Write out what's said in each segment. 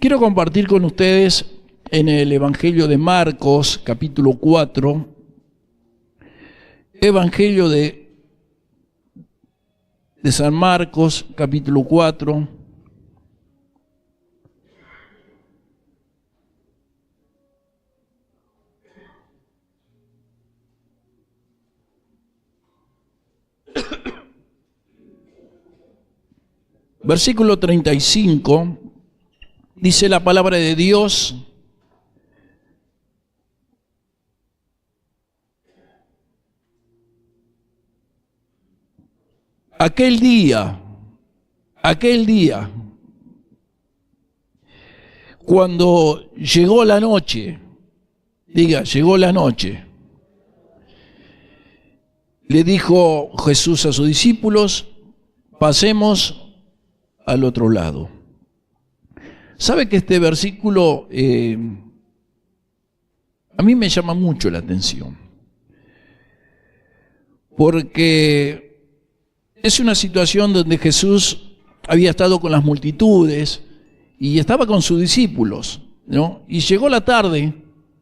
Quiero compartir con ustedes en el Evangelio de Marcos, capítulo 4, Evangelio de San Marcos, capítulo 4. Versículo 35, dice la palabra de Dios: aquel día, cuando llegó la noche, llegó la noche, le dijo Jesús a sus discípulos: pasemos al otro lado. ¿Sabe que este versículo a mí me llama mucho la atención? Porque es una situación donde Jesús había estado con las multitudes y estaba con sus discípulos, ¿no? Y llegó la tarde,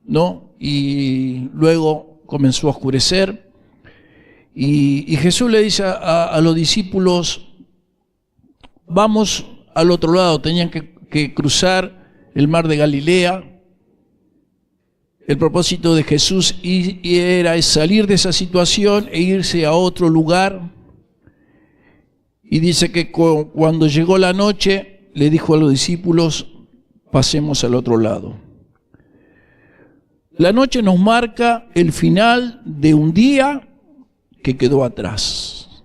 ¿no? Y luego comenzó a oscurecer y Jesús le dice a los discípulos: vamos al otro lado. Tenían que cruzar el mar de Galilea. El propósito de Jesús era salir de esa situación e irse a otro lugar. Y dice que cuando llegó la noche, le dijo a los discípulos: pasemos al otro lado. La noche nos marca el final de un día que quedó atrás.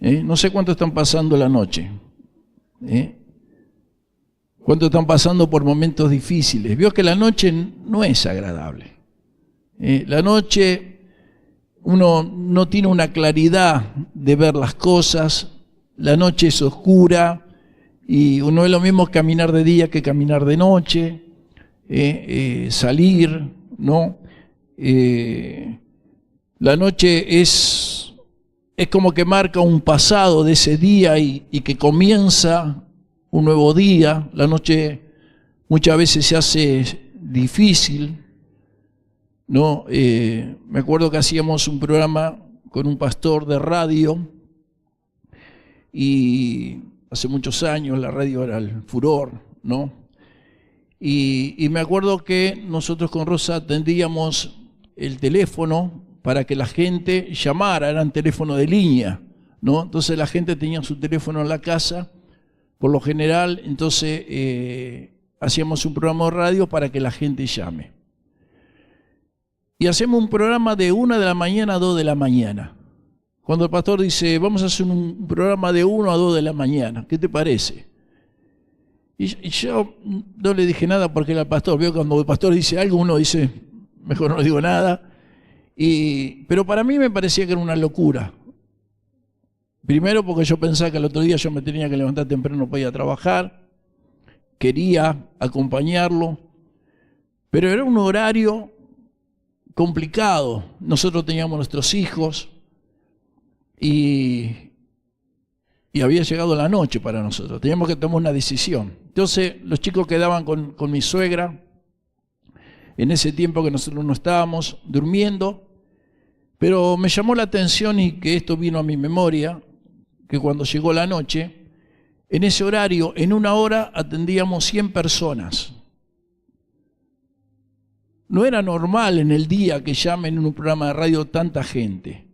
No sé cuánto están pasando la noche. Cuánto están pasando por momentos difíciles. Vio que la noche no es agradable. La noche uno no tiene una claridad de ver las cosas. La noche es oscura y no es lo mismo caminar de día que caminar de noche. Salir, ¿no? La noche es como que marca un pasado de ese día y que comienza un nuevo día. La noche muchas veces se hace difícil, ¿no? Me acuerdo que hacíamos un programa con un pastor de radio y hace muchos años la radio era el furor, ¿no? Y me acuerdo que nosotros con Rosa atendíamos el teléfono para que la gente llamara, eran teléfono de línea, ¿no? Entonces la gente tenía su teléfono en la casa, por lo general, entonces hacíamos un programa de radio para que la gente llame. Y hacemos un programa de 1 de la mañana a 2 de la mañana. Cuando el pastor dice: vamos a hacer un programa de 1 a 2 de la mañana, ¿qué te parece? Y yo no le dije nada porque era el pastor. Veo cuando el pastor dice algo, uno dice: mejor no digo nada. Pero para mí me parecía que era una locura. Primero porque yo pensaba que el otro día yo me tenía que levantar temprano para ir a trabajar. Quería acompañarlo, pero era un horario complicado. Nosotros teníamos nuestros hijos y había llegado la noche para nosotros. Teníamos que tomar una decisión. Entonces los chicos quedaban con mi suegra en ese tiempo que nosotros no estábamos durmiendo, pero me llamó la atención y que esto vino a mi memoria, que cuando llegó la noche, en ese horario, en 1 hora atendíamos 100 personas. No era normal en el día que llamen en un programa de radio tanta gente.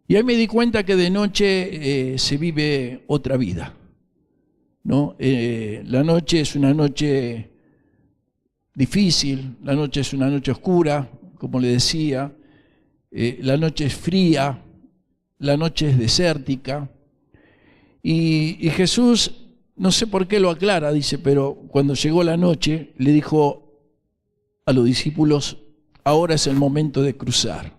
Y ahí me di cuenta que de noche se vive otra vida, ¿no? La noche es una noche difícil, la noche es una noche oscura, como le decía, la noche es fría, la noche es desértica, y Jesús, no sé por qué lo aclara, dice, pero cuando llegó la noche le dijo a los discípulos: ahora es el momento de cruzar.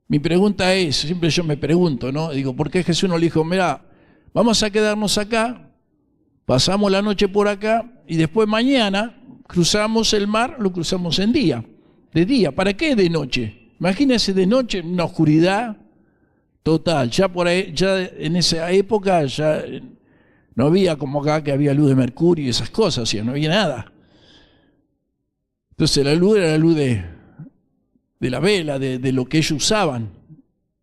Mi pregunta es, siempre yo me pregunto, ¿no? Digo, ¿por qué Jesús no le dijo: mira, vamos a quedarnos acá, pasamos la noche por acá y después mañana cruzamos el mar, lo cruzamos de día? ¿Para qué de noche? Imagínense de noche, una oscuridad total. Ya por ahí, ya en esa época ya No había como acá que había luz de mercurio y esas cosas, o sea, no había nada. Entonces la luz era la luz de la vela, de lo que ellos usaban.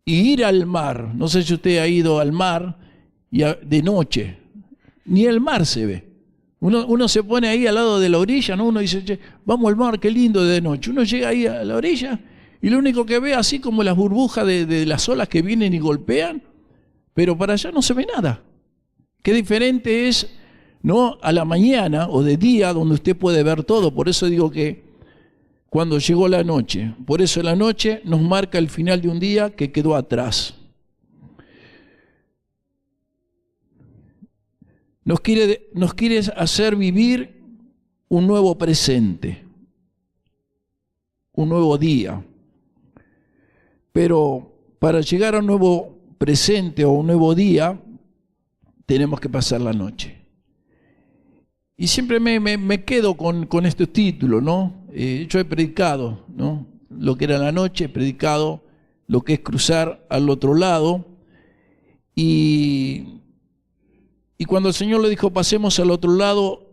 Y ir al mar, no sé si usted ha ido al mar de noche, ni el mar se ve. Uno se pone ahí al lado de la orilla, ¿no? Uno dice, che, vamos al mar, qué lindo de noche. Uno llega ahí a la orilla y lo único que ve, así como las burbujas de las olas que vienen y golpean, pero para allá no se ve nada. Qué diferente es, ¿no?, a la mañana o de día, donde usted puede ver todo. Por eso digo que cuando llegó la noche, por eso la noche nos marca el final de un día que quedó atrás. Nos quiere hacer vivir un nuevo presente, un nuevo día. Pero para llegar a un nuevo presente o un nuevo día, tenemos que pasar la noche. Y siempre me quedo con este título, ¿no? Yo he predicado, ¿no?, lo que era la noche, he predicado lo que es cruzar al otro lado. Y cuando el Señor le dijo, pasemos al otro lado,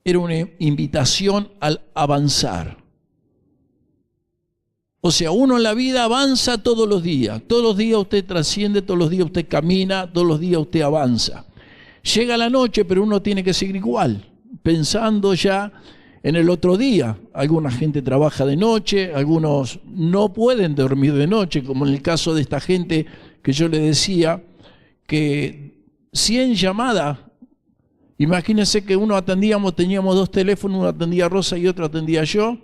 era una invitación al avanzar. O sea, uno en la vida avanza todos los días. Todos los días usted trasciende, todos los días usted camina, todos los días usted avanza. Llega la noche, pero uno tiene que seguir igual, pensando ya en el otro día. Alguna gente trabaja de noche, algunos no pueden dormir de noche, como en el caso de esta gente que yo le decía, que 100 llamadas. Imagínense que teníamos 2 teléfonos, uno atendía Rosa y otro atendía yo,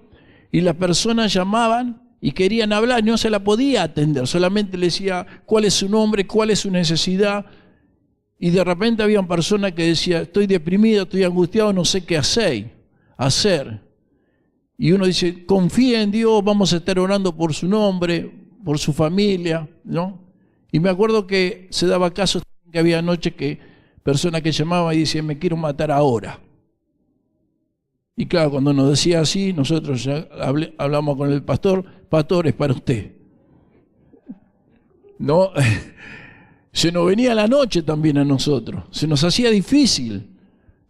y las personas llamaban y querían hablar, no se la podía atender, solamente le decía cuál es su nombre, cuál es su necesidad. Y de repente había personas que decían, estoy deprimido, estoy angustiado, no sé qué hacer. Y uno dice, confía en Dios, vamos a estar orando por su nombre, por su familia, ¿no? Y me acuerdo que se daba casos que había noches que personas que llamaban y decían, me quiero matar ahora. Y claro, cuando nos decía así, nosotros ya hablamos con el pastor, es para usted. No, se nos venía la noche también a nosotros, se nos hacía difícil,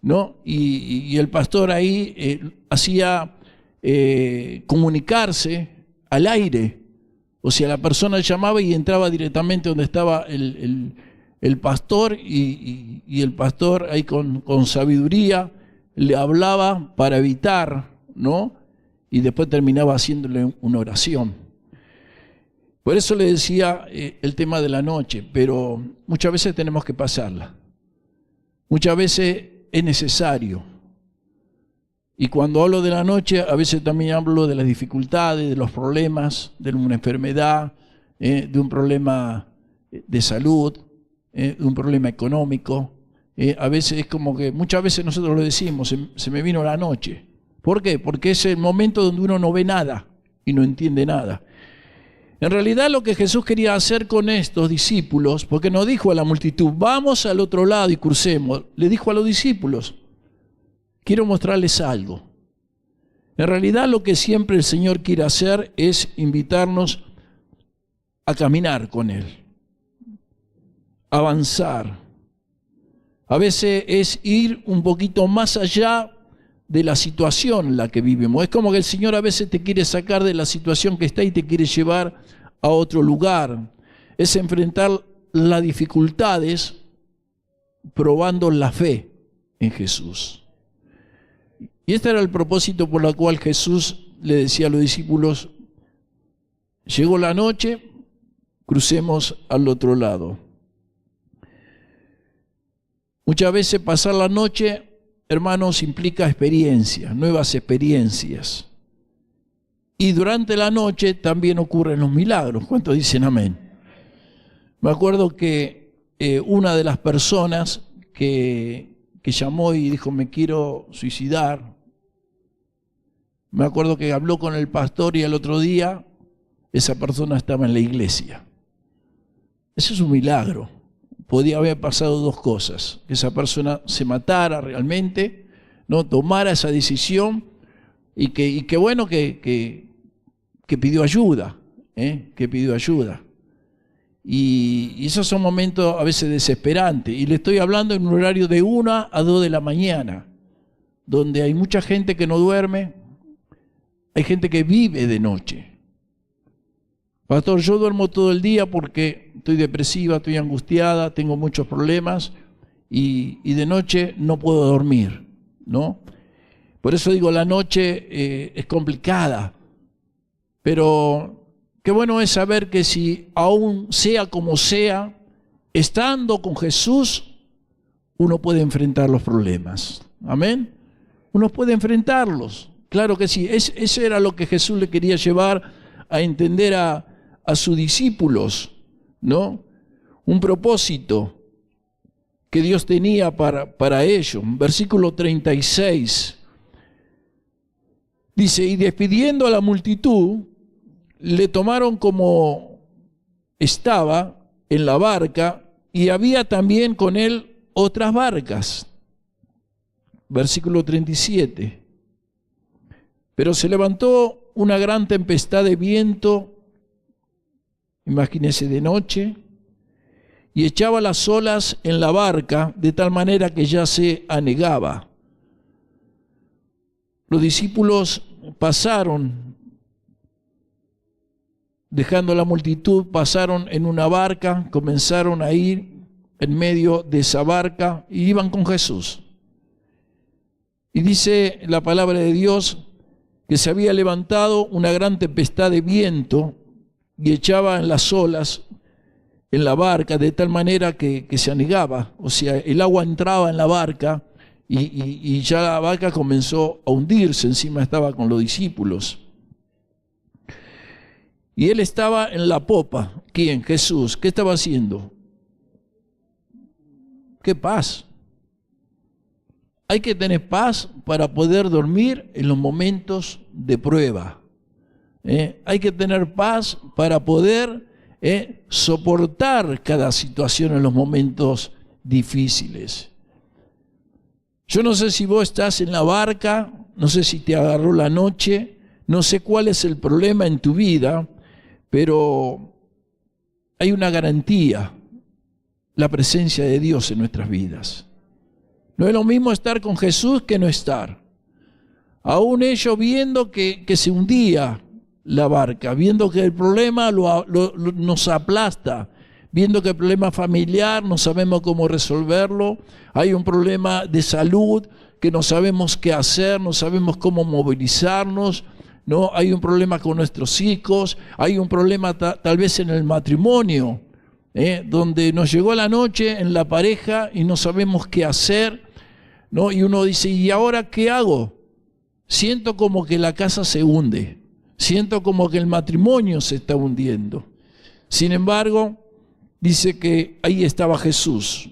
¿no? Y el pastor ahí hacía comunicarse al aire. O sea, la persona llamaba y entraba directamente donde estaba el pastor y el pastor ahí con sabiduría le hablaba para evitar, ¿no? Y después terminaba haciéndole una oración. Por eso le decía el tema de la noche, pero muchas veces tenemos que pasarla. Muchas veces es necesario. Y cuando hablo de la noche, a veces también hablo de las dificultades, de los problemas, de una enfermedad, de un problema de salud, de un problema económico. A veces es como que, muchas veces nosotros lo decimos, se me vino la noche. ¿Por qué? Porque es el momento donde uno no ve nada y no entiende nada. En realidad lo que Jesús quería hacer con estos discípulos, porque no dijo a la multitud, vamos al otro lado y crucemos, le dijo a los discípulos, quiero mostrarles algo. En realidad lo que siempre el Señor quiere hacer es invitarnos a caminar con Él, avanzar. A veces es ir un poquito más allá de la situación en la que vivimos. Es como que el Señor a veces te quiere sacar de la situación que está y te quiere llevar a otro lugar. Es enfrentar las dificultades probando la fe en Jesús. Y este era el propósito por el cual Jesús le decía a los discípulos, llegó la noche, crucemos al otro lado. Muchas veces pasar la noche, hermanos, implica experiencias, nuevas experiencias. Y durante la noche también ocurren los milagros. ¿Cuántos dicen amén? Me acuerdo que una de las personas que llamó y dijo, me quiero suicidar, me acuerdo que habló con el pastor y al otro día esa persona estaba en la iglesia. Eso es un milagro. Podía haber pasado 2 cosas, que esa persona se matara realmente, no tomara esa decisión y que pidió ayuda, que pidió ayuda. Y esos son momentos a veces desesperantes. Y le estoy hablando en un horario de 1 a 2 de la mañana, donde hay mucha gente que no duerme, hay gente que vive de noche. Pastor, yo duermo todo el día porque estoy depresiva, estoy angustiada, tengo muchos problemas y de noche no puedo dormir, ¿no? Por eso digo, la noche es complicada, pero qué bueno es saber que si aún sea como sea, estando con Jesús, uno puede enfrentar los problemas. Amén. Uno puede enfrentarlos. Claro que sí. Eso era lo que Jesús le quería llevar a entender a sus discípulos, ¿no? Un propósito que Dios tenía para ellos. Versículo 36. Dice, y despidiendo a la multitud, le tomaron como estaba en la barca, y había también con él otras barcas. Versículo 37. Pero se levantó una gran tempestad de viento, imagínese de noche, y echaba las olas en la barca de tal manera que ya se anegaba. Los discípulos pasaron, dejando la multitud, pasaron en una barca, comenzaron a ir en medio de esa barca y iban con Jesús. Y dice la palabra de Dios que se había levantado una gran tempestad de viento y echaba en las olas en la barca de tal manera que se anegaba, o sea, el agua entraba en la barca y ya la barca comenzó a hundirse, encima estaba con los discípulos. Y él estaba en la popa. ¿Quién? Jesús. ¿Qué estaba haciendo? ¡Qué paz! Hay que tener paz para poder dormir en los momentos de prueba. Hay que tener paz para poder soportar cada situación en los momentos difíciles. Yo no sé si vos estás en la barca, no sé si te agarró la noche, no sé cuál es el problema en tu vida, pero hay una garantía, la presencia de Dios en nuestras vidas. No es lo mismo estar con Jesús que no estar. Aún ellos viendo que se hundía la barca, viendo que el problema nos aplasta, viendo que el problema familiar no sabemos cómo resolverlo, hay un problema de salud que no sabemos qué hacer, no sabemos cómo movilizarnos, ¿no? Hay un problema con nuestros hijos, hay un problema tal vez en el matrimonio, donde nos llegó la noche en la pareja y no sabemos qué hacer, ¿no? Y uno dice, ¿y ahora qué hago? Siento como que la casa se hunde, siento como que el matrimonio se está hundiendo. Sin embargo, dice que ahí estaba Jesús,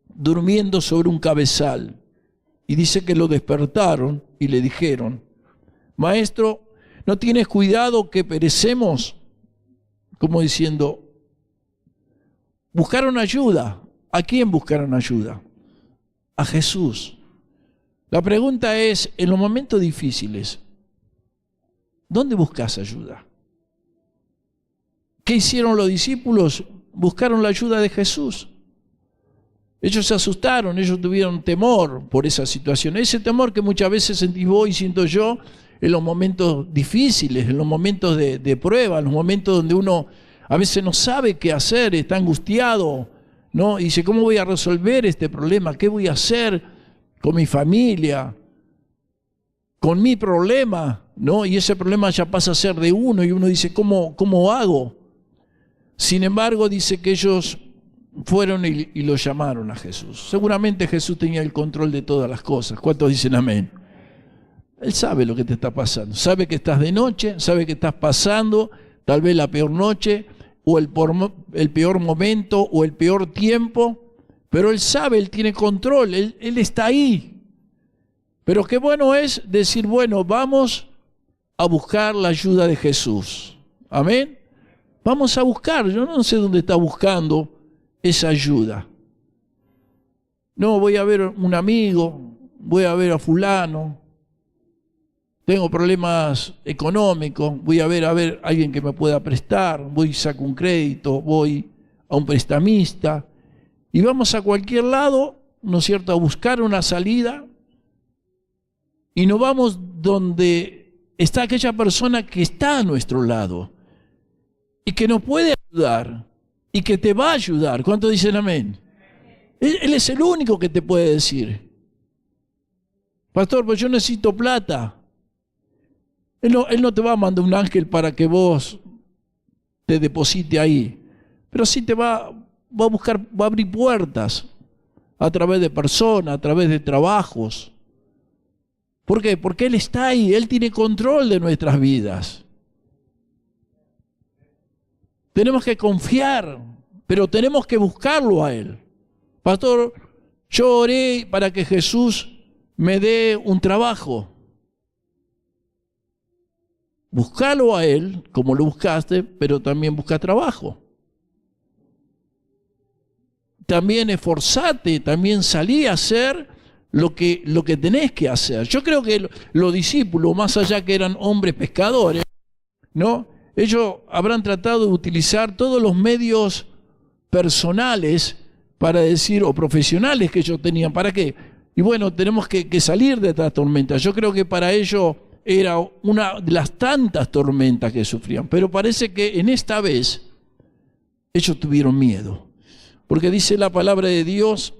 durmiendo sobre un cabezal, y dice que lo despertaron y le dijeron, Maestro, ¿no tienes cuidado que perecemos? Como diciendo, buscaron ayuda. ¿A quién buscaron ayuda? A Jesús. La pregunta es, en los momentos difíciles, ¿dónde buscas ayuda? ¿Qué hicieron los discípulos? Buscaron la ayuda de Jesús. Ellos se asustaron, ellos tuvieron temor por esa situación. Ese temor que muchas veces sentís vos y siento yo en los momentos difíciles, en los momentos de prueba, en los momentos donde uno a veces no sabe qué hacer, está angustiado, ¿no? Y dice, ¿cómo voy a resolver este problema? ¿Qué voy a hacer con mi familia? Con mi problema, ¿no? Y ese problema ya pasa a ser de uno y uno dice, ¿cómo hago? Sin embargo, dice que ellos fueron y lo llamaron a Jesús. Seguramente Jesús tenía el control de todas las cosas. ¿Cuántos dicen amén? Él sabe lo que te está pasando. Sabe que estás de noche, sabe que estás pasando tal vez la peor noche o el peor momento o el peor tiempo, pero Él sabe, Él tiene control, Él está ahí. Pero qué bueno es decir, bueno, vamos a buscar la ayuda de Jesús. Amén. Vamos a buscar, yo no sé dónde está buscando esa ayuda. No, voy a ver a un amigo, voy a ver a fulano, tengo problemas económicos, voy a ver a alguien que me pueda prestar, voy y saco un crédito, voy a un prestamista, y vamos a cualquier lado, ¿no es cierto?, a buscar una salida, y no vamos donde está aquella persona que está a nuestro lado, y que nos puede ayudar, y que te va a ayudar. ¿Cuántos dicen amén? Él es el único que te puede decir: pastor, pues yo necesito plata. Él no te va a mandar un ángel para que vos te deposite ahí, pero sí te va a buscar, va a abrir puertas a través de personas, a través de trabajos. ¿Por qué? Porque Él está ahí, Él tiene control de nuestras vidas. Tenemos que confiar, pero tenemos que buscarlo a Él. Pastor, yo oré para que Jesús me dé un trabajo. Búscalo a Él, como lo buscaste, pero también busca trabajo. También esforzate, también salí a hacer lo que tenés que hacer. Yo creo que los discípulos, más allá que eran hombres pescadores, ¿no?, ellos habrán tratado de utilizar todos los medios personales para decir, o profesionales que ellos tenían. ¿Para qué? Y bueno, tenemos que salir de esta tormenta. Yo creo que para ellos era una de las tantas tormentas que sufrían. Pero parece que en esta vez ellos tuvieron miedo. Porque dice la palabra de Dios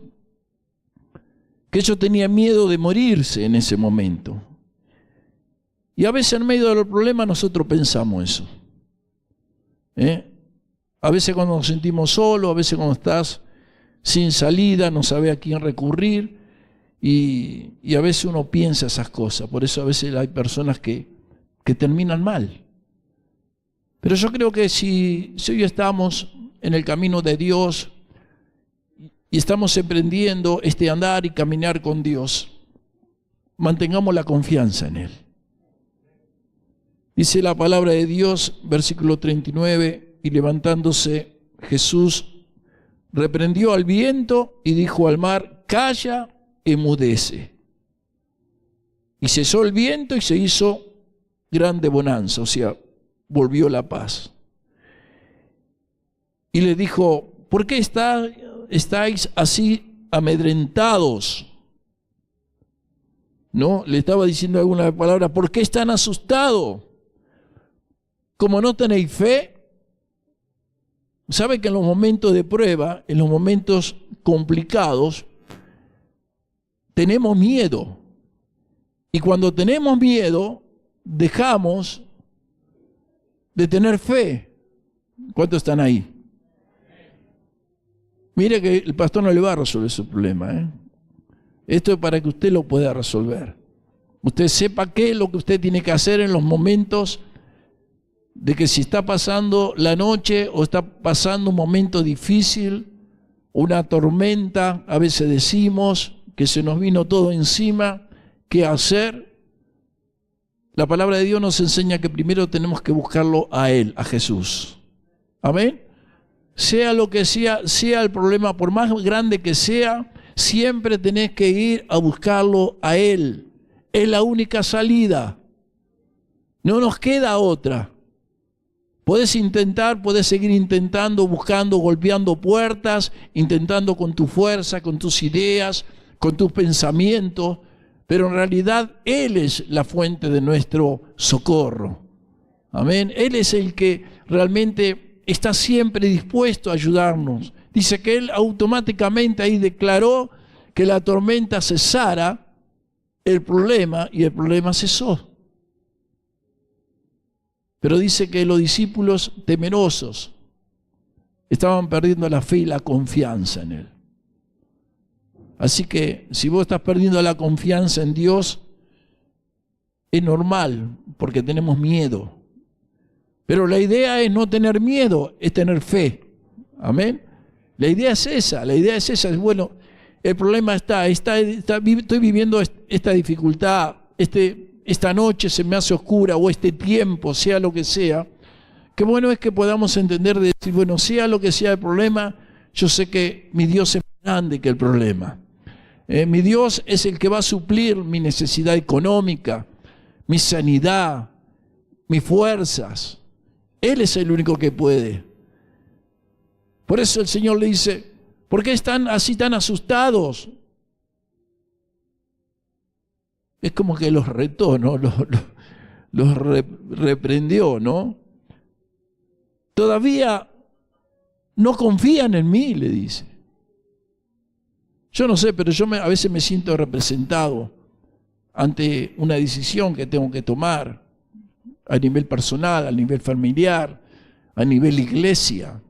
que ellos tenían miedo de morirse en ese momento. Y a veces en medio de los problemas nosotros pensamos eso. A veces cuando nos sentimos solos, a veces cuando estás sin salida, no sabes a quién recurrir, y a veces uno piensa esas cosas. Por eso a veces hay personas que terminan mal. Pero yo creo que si hoy estamos en el camino de Dios y estamos emprendiendo este andar y caminar con Dios, mantengamos la confianza en Él. Dice la palabra de Dios, versículo 39, y levantándose Jesús reprendió al viento y dijo al mar: calla, enmudece. Y cesó el viento y se hizo grande bonanza, o sea, volvió la paz. Y le dijo: ¿por qué estáis así amedrentados? ¿No? Le estaba diciendo alguna palabra: ¿por qué están asustados? Como no tenéis fe. ¿Sabe que en los momentos de prueba, en los momentos complicados, tenemos miedo? Y cuando tenemos miedo, dejamos de tener fe. ¿Cuántos están ahí? Mire que el pastor no le va a resolver su problema, Esto es para que usted lo pueda resolver. Usted sepa qué es lo que usted tiene que hacer en los momentos de que si está pasando la noche o está pasando un momento difícil, una tormenta, a veces decimos que se nos vino todo encima, ¿qué hacer? La palabra de Dios nos enseña que primero tenemos que buscarlo a Él, a Jesús. Amén. Sea lo que sea el problema, por más grande que sea, siempre tenés que ir a buscarlo a Él. Es la única salida. No nos queda otra. Podés intentar, podés seguir intentando, buscando, golpeando puertas, intentando con tu fuerza, con tus ideas, con tus pensamientos, pero en realidad Él es la fuente de nuestro socorro. Amén. Él es el que realmente está siempre dispuesto a ayudarnos. Dice que Él automáticamente ahí declaró que la tormenta cesara el problema, y el problema cesó. Pero dice que los discípulos temerosos estaban perdiendo la fe y la confianza en Él. Así que si vos estás perdiendo la confianza en Dios, es normal, porque tenemos miedo. Pero la idea es no tener miedo, es tener fe. Amén. La idea es esa, es bueno, el problema estoy viviendo esta dificultad, esta noche se me hace oscura, o este tiempo, sea lo que sea. Qué bueno es que podamos entender de decir, bueno, sea lo que sea el problema, yo sé que mi Dios es más grande que el problema. Mi Dios es el que va a suplir mi necesidad económica, mi sanidad, mis fuerzas. Él es el único que puede. Por eso el Señor le dice, ¿por qué están así tan asustados? Es como que los retó, ¿no? Los reprendió, ¿no? Todavía no confían en mí, le dice. Yo no sé, pero a veces me siento representado ante una decisión que tengo que tomar a nivel personal, a nivel familiar, a nivel iglesia.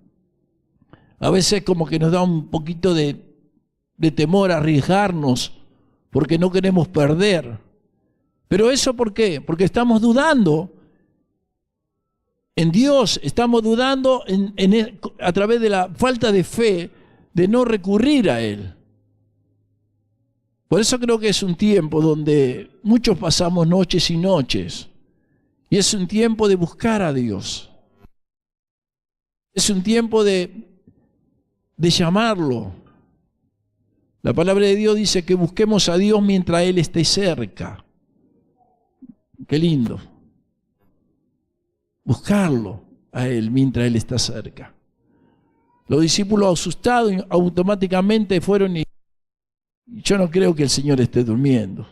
A veces como que nos da un poquito de temor a arriesgarnos porque no queremos perder. ¿Pero eso por qué? Porque estamos dudando en Dios, estamos dudando a través de la falta de fe de no recurrir a Él. Por eso creo que es un tiempo donde muchos pasamos noches y noches. Y es un tiempo de buscar a Dios. Es un tiempo de llamarlo. La palabra de Dios dice que busquemos a Dios mientras Él esté cerca. Qué lindo. Buscarlo a Él mientras Él está cerca. Los discípulos asustados automáticamente fueron y yo no creo que el Señor esté durmiendo.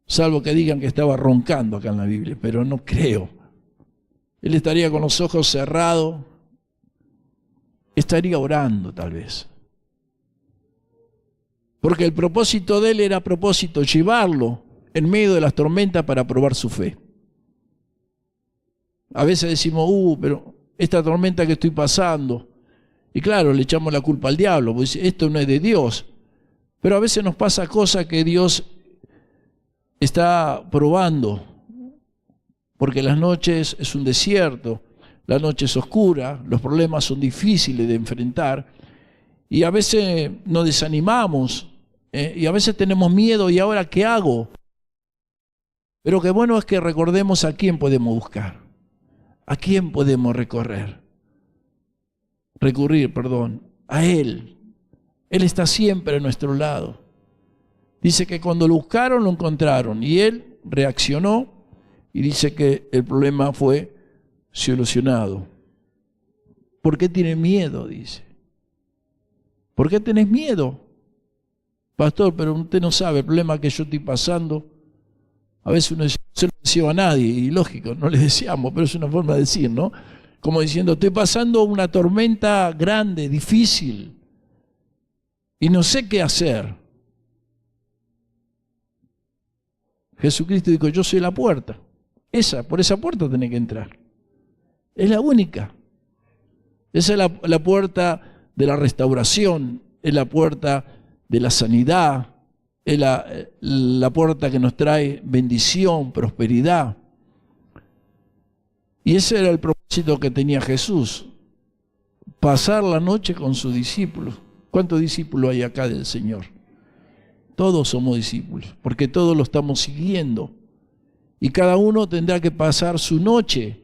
Salvo que digan que estaba roncando acá en la Biblia, pero no creo. Él estaría con los ojos cerrados, estaría orando tal vez. Porque el propósito de Él era llevarlo en medio de las tormentas para probar su fe. A veces decimos, pero esta tormenta que estoy pasando, y claro, le echamos la culpa al diablo, porque esto no es de Dios. Pero a veces nos pasa cosas que Dios está probando, porque las noches es un desierto, la noche es oscura, los problemas son difíciles de enfrentar, y a veces nos desanimamos, y a veces tenemos miedo, ¿y ahora qué hago? Pero qué bueno es que recordemos a quién podemos buscar, a quién podemos recurrir, a Él. Él está siempre a nuestro lado. Dice que cuando lo buscaron, lo encontraron. Y Él reaccionó y dice que el problema fue solucionado. ¿Por qué tiene miedo? Dice. ¿Por qué tenés miedo? Pastor, pero usted no sabe el problema que yo estoy pasando. A veces uno no se lo desea a nadie, y lógico, no le deseamos, pero es una forma de decir, ¿no? Como diciendo, estoy pasando una tormenta grande, difícil. Y no sé qué hacer. Jesucristo dijo, yo soy la puerta. Por esa puerta tenés que entrar. Es la única. Esa es la puerta de la restauración, es la puerta de la sanidad, es la puerta que nos trae bendición, prosperidad. Y ese era el propósito que tenía Jesús, pasar la noche con sus discípulos. ¿Cuántos discípulos hay acá del Señor? Todos somos discípulos, porque todos lo estamos siguiendo. Y cada uno tendrá que pasar su noche.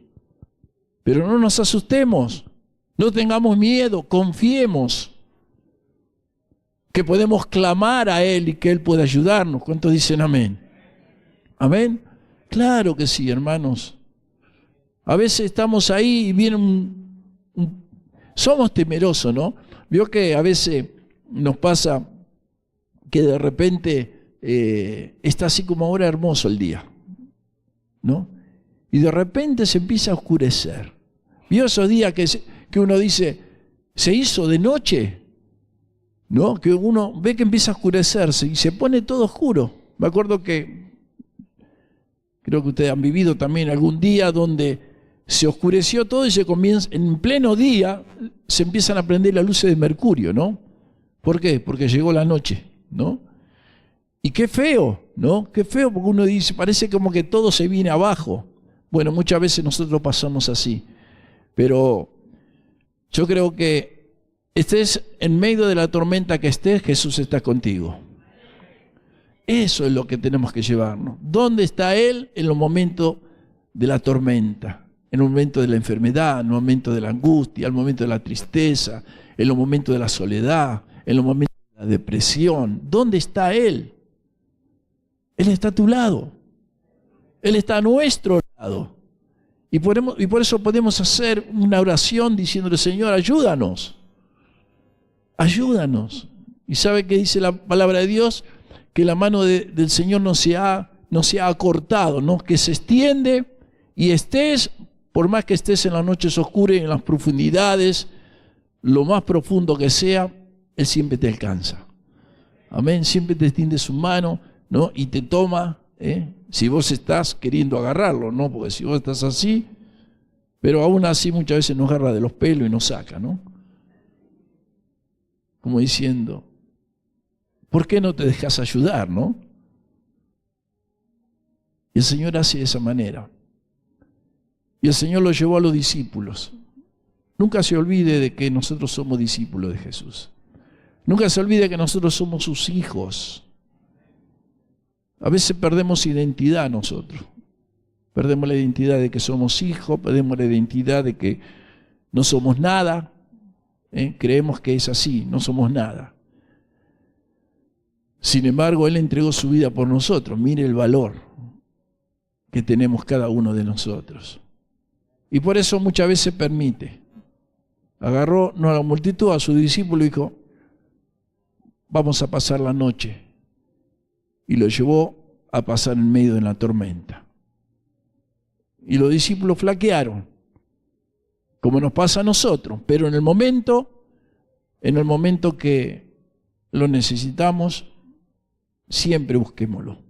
Pero no nos asustemos, no tengamos miedo, confiemos que podemos clamar a Él y que Él puede ayudarnos. ¿Cuántos dicen amén? ¿Amén? Claro que sí, hermanos. A veces estamos ahí y viene somos temerosos, ¿no? Vio que a veces nos pasa que de repente está así como ahora hermoso el día, ¿no? Y de repente se empieza a oscurecer. ¿Vio esos días que uno dice, se hizo de noche? ¿No? Que uno ve que empieza a oscurecerse y se pone todo oscuro. Me acuerdo que, creo que ustedes han vivido también algún día donde se oscureció todo y se comienza, en pleno día, se empiezan a prender las luces de mercurio, ¿no? ¿Por qué? Porque llegó la noche, ¿no? Y qué feo, ¿no? Qué feo, porque uno dice, parece como que todo se viene abajo. Bueno, muchas veces nosotros pasamos así, pero yo creo que estés en medio de la tormenta que estés, Jesús está contigo. Eso es lo que tenemos que llevarnos. ¿Dónde está Él en los momentos de la tormenta? En el momento de la enfermedad, en el momento de la angustia, en el momento de la tristeza, en los momentos de la soledad, en los momentos de la depresión. ¿Dónde está Él? Él está a tu lado. Él está a nuestro lado. Y por eso podemos hacer una oración diciéndole, Señor, ayúdanos. Ayúdanos. ¿Y sabe qué dice la palabra de Dios? Que la mano del Señor no se ha acortado, ¿no? Que se extiende y estés, por más que estés en las noches oscuras y en las profundidades, lo más profundo que sea, Él siempre te alcanza. Amén. Siempre te extiende su mano, ¿no? Y te toma, si vos estás queriendo agarrarlo, ¿no? Porque si vos estás así, pero aún así muchas veces nos agarra de los pelos y nos saca, ¿no? Como diciendo, ¿por qué no te dejas ayudar, no? Y el Señor hace de esa manera. Y el Señor lo llevó a los discípulos. Nunca se olvide de que nosotros somos discípulos de Jesús. Nunca se olvide que nosotros somos sus hijos. A veces perdemos identidad nosotros. Perdemos la identidad de que somos hijos, perdemos la identidad de que no somos nada. Creemos que es así, no somos nada. Sin embargo, Él entregó su vida por nosotros. Mire el valor que tenemos cada uno de nosotros. Y por eso muchas veces permite. Agarró no a la multitud, a su discípulo y dijo, vamos a pasar la noche. Y lo llevó a pasar en medio de la tormenta. Y los discípulos flaquearon, como nos pasa a nosotros, pero en el momento que lo necesitamos, siempre busquémoslo.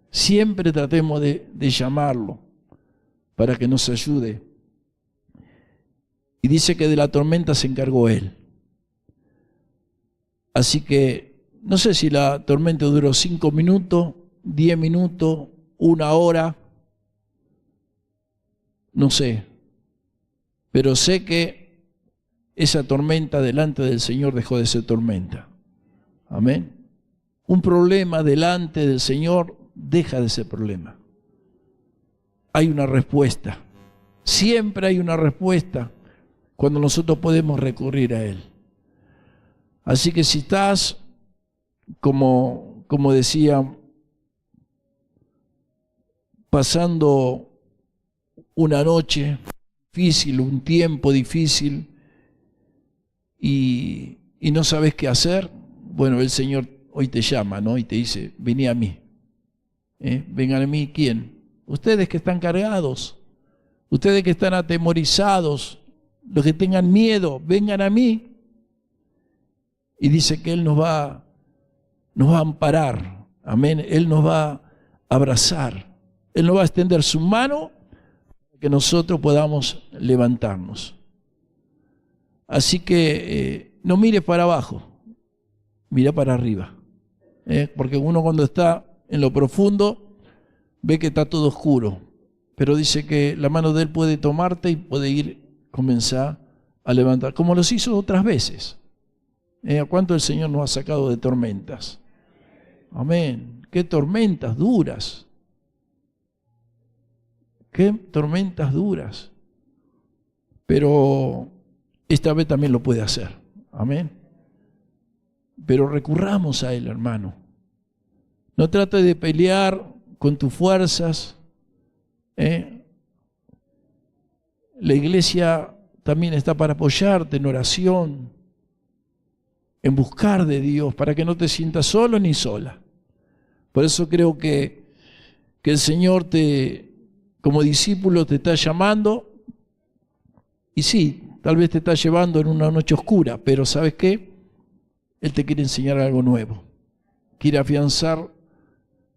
Siempre tratemos de llamarlo para que nos ayude. Y dice que de la tormenta se encargó Él. Así que no sé si la tormenta duró 5 minutos, 10 minutos, 1 hora, no sé. Pero sé que esa tormenta delante del Señor dejó de ser tormenta. Amén. Un problema delante del Señor deja de ser problema. Hay una respuesta. Siempre hay una respuesta cuando nosotros podemos recurrir a Él. Así que si estás, como decía, pasando una noche difícil, un tiempo difícil, y no sabes qué hacer, bueno, el Señor hoy te llama, ¿no? Y te dice, vení a mí. Vengan a mí, ¿quién? Ustedes que están cargados, ustedes que están atemorizados, los que tengan miedo, vengan a mí. Y dice que Él nos va a amparar, amén. Él nos va a abrazar, Él nos va a extender su mano para que nosotros podamos levantarnos. Así que no mires para abajo, mira para arriba. Porque uno cuando está en lo profundo ve que está todo oscuro, pero dice que la mano de Él puede tomarte y puede comenzar a levantar, como los hizo otras veces. ¿A cuánto el Señor nos ha sacado de tormentas? Amén. Qué tormentas duras. Qué tormentas duras. Pero esta vez también lo puede hacer. Amén. Pero recurramos a Él, hermano. No trate de pelear con tus fuerzas. La iglesia también está para apoyarte en oración, en buscar de Dios, para que no te sientas solo ni sola. Por eso creo que el Señor como discípulo te está llamando, y sí, tal vez te está llevando en una noche oscura, pero ¿sabes qué? Él te quiere enseñar algo nuevo. Quiere afianzar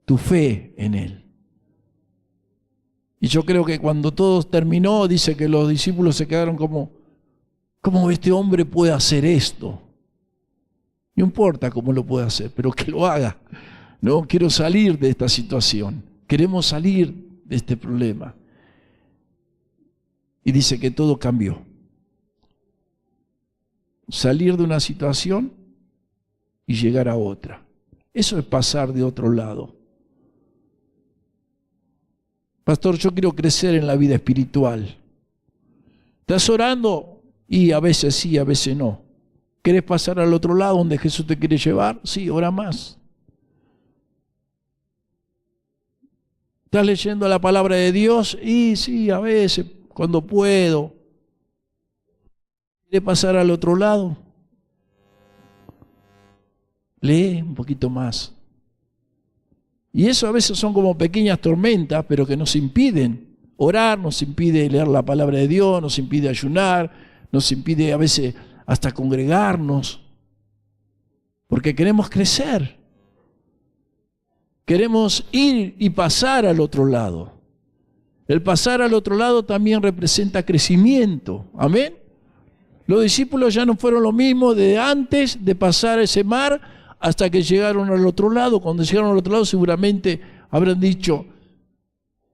tu fe en Él. Y yo creo que cuando todo terminó, dice que los discípulos se quedaron como, ¿cómo este hombre puede hacer esto? No importa cómo lo pueda hacer, pero que lo haga. No, quiero salir de esta situación. Queremos salir de este problema. Y dice que todo cambió. Salir de una situación y llegar a otra. Eso es pasar de otro lado. Pastor, yo quiero crecer en la vida espiritual. ¿Estás orando? Y a veces sí, a veces no. ¿Querés pasar al otro lado donde Jesús te quiere llevar? Sí, ora más. ¿Estás leyendo la palabra de Dios? Y sí, a veces, cuando puedo. ¿Quiere pasar al otro lado? Lee un poquito más. Y eso a veces son como pequeñas tormentas, pero que nos impiden orar, nos impide leer la palabra de Dios, nos impide ayunar, nos impide a veces hasta congregarnos, porque queremos crecer. Queremos ir y pasar al otro lado. El pasar al otro lado también representa crecimiento. Amén. Los discípulos ya no fueron lo mismo de antes de pasar ese mar hasta que llegaron al otro lado. Cuando llegaron al otro lado seguramente habrán dicho,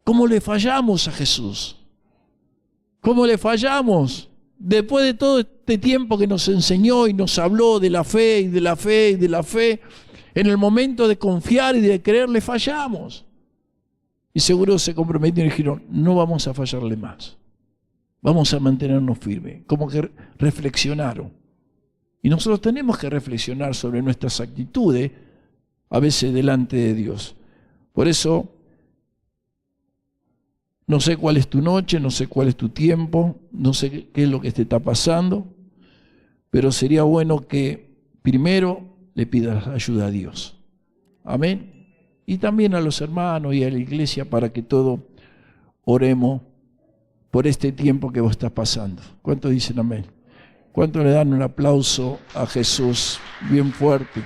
¿cómo le fallamos a Jesús? ¿Cómo le fallamos? Después de todo este tiempo que nos enseñó y nos habló de la fe y de la fe y de la fe, en el momento de confiar y de creer le fallamos. Y seguro se comprometieron y dijeron, no vamos a fallarle más. Vamos a mantenernos firmes. Como que reflexionaron. Y nosotros tenemos que reflexionar sobre nuestras actitudes, a veces delante de Dios. Por eso, no sé cuál es tu noche, no sé cuál es tu tiempo, no sé qué es lo que te está pasando, pero sería bueno que primero le pidas ayuda a Dios. Amén. Y también a los hermanos y a la iglesia para que todos oremos por este tiempo que vos estás pasando. ¿Cuántos dicen amén? ¿Cuántos le dan un aplauso a Jesús bien fuerte?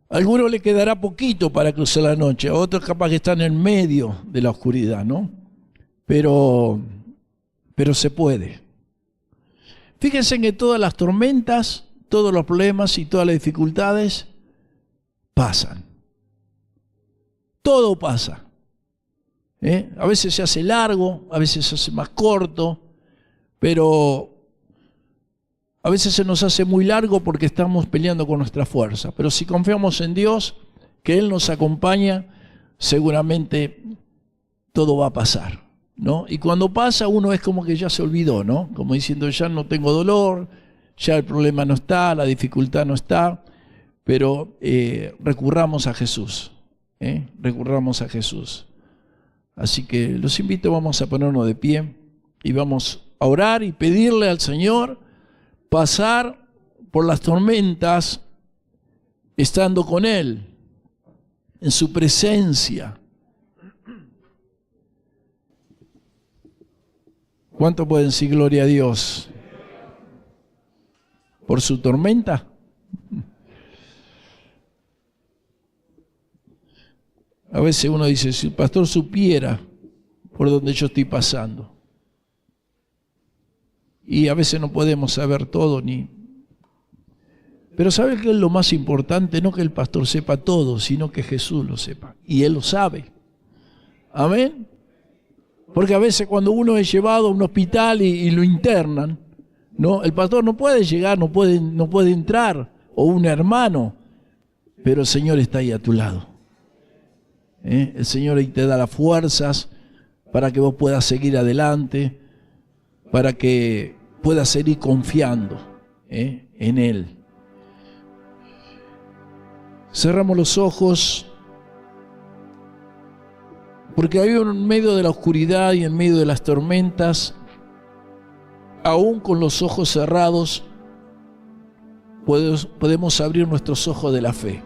A algunos le quedará poquito para cruzar la noche, a otros capaz que están en medio de la oscuridad, ¿no? Pero se puede. Fíjense en que todas las tormentas, todos los problemas y todas las dificultades pasan. Todo pasa. A veces se hace largo, a veces se hace más corto, pero a veces se nos hace muy largo porque estamos peleando con nuestra fuerza. Pero si confiamos en Dios, que Él nos acompaña, seguramente todo va a pasar, ¿no? Y cuando pasa uno es como que ya se olvidó, ¿no? Como diciendo, ya no tengo dolor, ya el problema no está, la dificultad no está, pero recurramos a Jesús, recurramos a Jesús. Así que los invito, vamos a ponernos de pie y vamos a orar y pedirle al Señor pasar por las tormentas estando con Él, en su presencia. ¿Cuánto pueden decir gloria a Dios? ¿Por su tormenta? A veces uno dice, si el pastor supiera por donde yo estoy pasando. Y a veces no podemos saber todo ni... Pero ¿sabe qué es lo más importante? No que el pastor sepa todo, sino que Jesús lo sepa. Y Él lo sabe. Amén. Porque a veces cuando uno es llevado a un hospital y lo internan, ¿no? El pastor no puede llegar, no puede entrar, o un hermano, pero el Señor está ahí a tu lado. El Señor ahí te da las fuerzas para que vos puedas seguir adelante, para que puedas seguir confiando en Él. Cerramos los ojos, porque ahí en medio de la oscuridad y en medio de las tormentas, aún con los ojos cerrados, podemos abrir nuestros ojos de la fe.